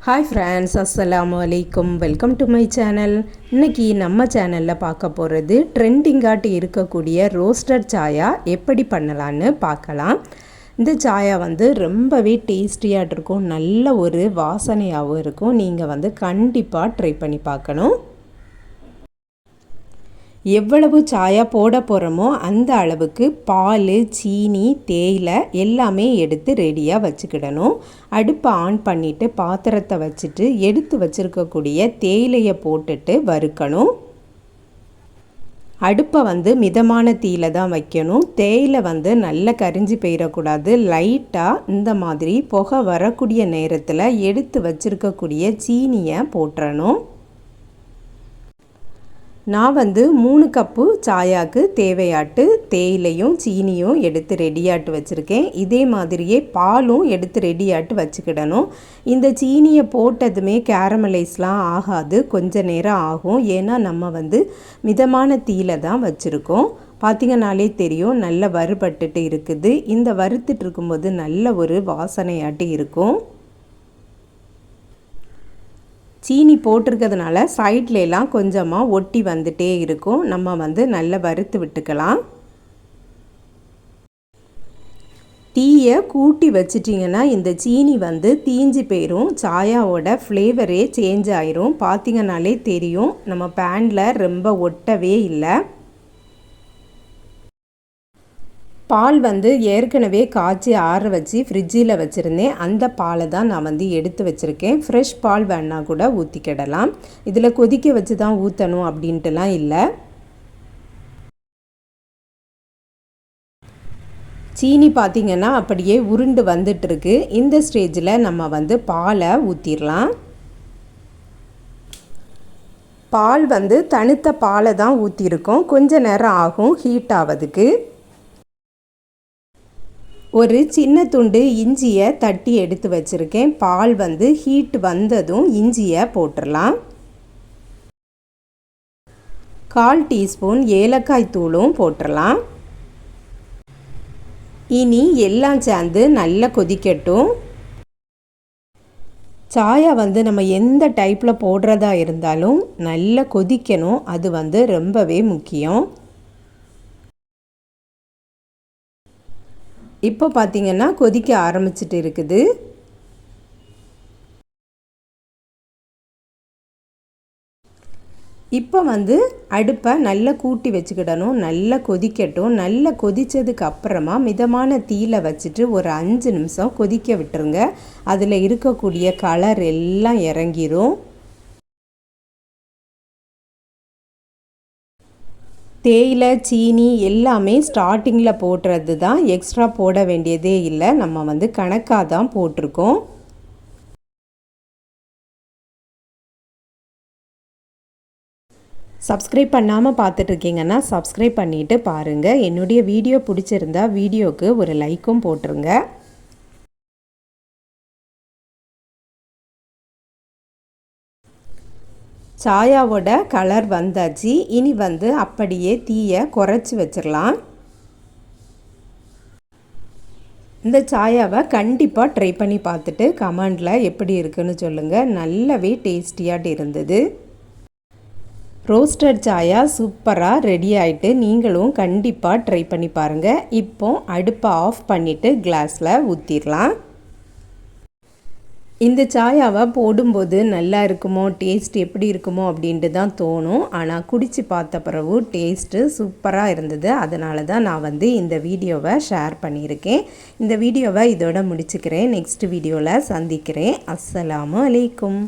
Hi friends, அஸ்ஸலாமு அலைக்கும். Welcome to my channel. இன்றைக்கி நம்ம சேனலில் பார்க்க போகிறது ட்ரெண்டிங்காட்டி இருக்கக்கூடிய ரோஸ்டட் சாயா எப்படி பண்ணலான்னு பார்க்கலாம். இந்த சாயா ரொம்பவே டேஸ்டியாக இருக்கும், நல்ல ஒரு வாசனையாகவும் இருக்கும். நீங்கள் கண்டிப்பாக ட்ரை பண்ணி பார்க்கணும். எவ்வளவு சாயா போட போகிறோமோ அந்த அளவுக்கு பால், சீனி, தேயிலை எல்லாமே எடுத்து ரெடியாக வச்சுக்கிடணும். அடுப்பை ஆன் பண்ணிவிட்டு பாத்திரத்தை வச்சுட்டு எடுத்து வச்சுருக்கக்கூடிய தேயிலையை போட்டுட்டு வறுக்கணும். அடுப்பை மிதமான தீயில தான் வைக்கணும். தேயிலை நல்லா கரிஞ்சு போயிடக்கூடாது. லைட்டாக இந்த மாதிரி புகை வரக்கூடிய நேரத்தில் எடுத்து வச்சுருக்கக்கூடிய சீனியை போட்டுறணும். நான் 3 கப்பு சாயாவுக்கு தேவையாட்டு தேயிலையும் சீனியும் எடுத்து ரெடியாட்டு வச்சுருக்கேன். இதே மாதிரியே பாலும் எடுத்து ரெடியாட்டு வச்சுக்கிடணும். இந்த சீனியை போட்டதுமே கேரமலைஸ்லாம் ஆகாது, கொஞ்ச நேரம் ஆகும். ஏன்னா நம்ம மிதமான தீயில தான் வச்சுருக்கோம். பார்த்திங்கனாலே தெரியும், நல்ல வறுபட்டுட்டு இருக்குது. இந்த வறுத்துட்டு இருக்கும்போது நல்ல ஒரு வாசனையாட்டு இருக்கும். சீனி போட்டிருக்கிறதுனால சைட்லலாம் கொஞ்சமாக ஒட்டி வந்துட்டே இருக்கும். நம்ம நல்லா வறுத்து விட்டுக்கலாம். தீயை கூட்டி வச்சிட்டிங்கன்னா இந்த சீனி தீஞ்சு போயிடும். சாயாவோட ஃப்ளேவரே சேஞ்ச் ஆயிரும். பார்த்திங்கனாலே தெரியும், நம்ம பேனில் ரொம்ப ஒட்டவே இல்லை. பால் ஏற்கனவே காய்ச்சி ஆற வச்சு ஃப்ரிட்ஜில் வச்சுருந்தேன். அந்த பாலை தான் நான் எடுத்து வச்சுருக்கேன். ஃப்ரெஷ் பால் வேணால் கூட ஊற்றிக்கிடலாம். இதில் கொதிக்க வச்சு தான் ஊற்றணும் அப்படின்ட்டுலாம் இல்லை. சீனி பார்த்திங்கன்னா அப்படியே உருண்டு வந்துட்டுருக்கு. இந்த ஸ்டேஜில் நம்ம பாலை ஊற்றிடலாம். பால் தணுத்த பாலை தான் ஊற்றிருக்கோம். கொஞ்ச நேரம் ஆகும் ஹீட் ஆகிறதுக்கு. ஒரு சின்ன துண்டு இஞ்சியை தட்டி எடுத்து வச்சுருக்கேன். பால் ஹீட் வந்ததும் இஞ்சியை போட்டுடலாம். 1/4 டீஸ்பூன் ஏலக்காய் தூளும் போட்டுடலாம். இனி எல்லாம் சேர்ந்து நல்லா கொதிக்கட்டும். சாயா நம்ம எந்த டைப்பில் போடுறதா இருந்தாலும் நல்லா கொதிக்கணும். அது ரொம்பவே முக்கியம். இப்போ பார்த்திங்கன்னா கொதிக்க ஆரம்பிச்சிட்டு இருக்குது. இப்போ அடுப்பை நல்லா கூட்டி வச்சுக்கிடணும். நல்லா கொதிக்கட்டும். நல்லா கொதித்ததுக்கு அப்புறமா மிதமான தீயில வச்சுட்டு ஒரு 5 நிமிஷம் கொதிக்க விட்டுருங்க. அதில் இருக்கக்கூடிய கலர் எல்லாம் இறங்கிரும். தேயிலை, சீனி எல்லாமே ஸ்டார்டிங்கில் போடுறது தான். எக்ஸ்ட்ரா போட வேண்டியதே இல்லை. நம்ம கணக்காக தான் போட்டிருக்கோம். சப்ஸ்கிரைப் பண்ணாமல் பார்த்துட்ருக்கீங்கன்னா சப்ஸ்கிரைப் பண்ணிவிட்டு பாருங்கள். என்னுடைய வீடியோ பிடிச்சிருந்தா வீடியோவுக்கு ஒரு லைக்கும் போட்டுருங்க. சாயாவோட கலர் வந்தாச்சு. இனி அப்படியே தீயை குறைச்சி வச்சிடலாம். இந்த சாயாவை கண்டிப்பாக ட்ரை பண்ணி பார்த்துட்டு கமெண்டில் எப்படி இருக்குன்னு சொல்லுங்கள். நல்லாவே டேஸ்டியாட்டு இருந்தது. ரோஸ்டட் சாயா சூப்பராக ரெடி ஆகிட்டு நீங்களும் கண்டிப்பாக ட்ரை பண்ணி பாருங்கள். இப்போ அடுப்பை ஆஃப் பண்ணிவிட்டு கிளாஸில் ஊற்றிடலாம். இந்த சாயாவை போடும்போது நல்லா இருக்குமோ, டேஸ்ட் எப்படி இருக்குமோ அப்படின்ட்டு தான் தோணும். ஆனால் குடித்து பார்த்த பிறகு டேஸ்ட்டு சூப்பராக இருந்தது. அதனால தான் நான் இந்த வீடியோவை ஷேர் பண்ணியிருக்கேன். இந்த வீடியோவை இதோட முடிச்சுக்கிறேன். நெக்ஸ்ட் வீடியோவில் சந்திக்கிறேன். அஸ்ஸலாமு அலைக்கும்.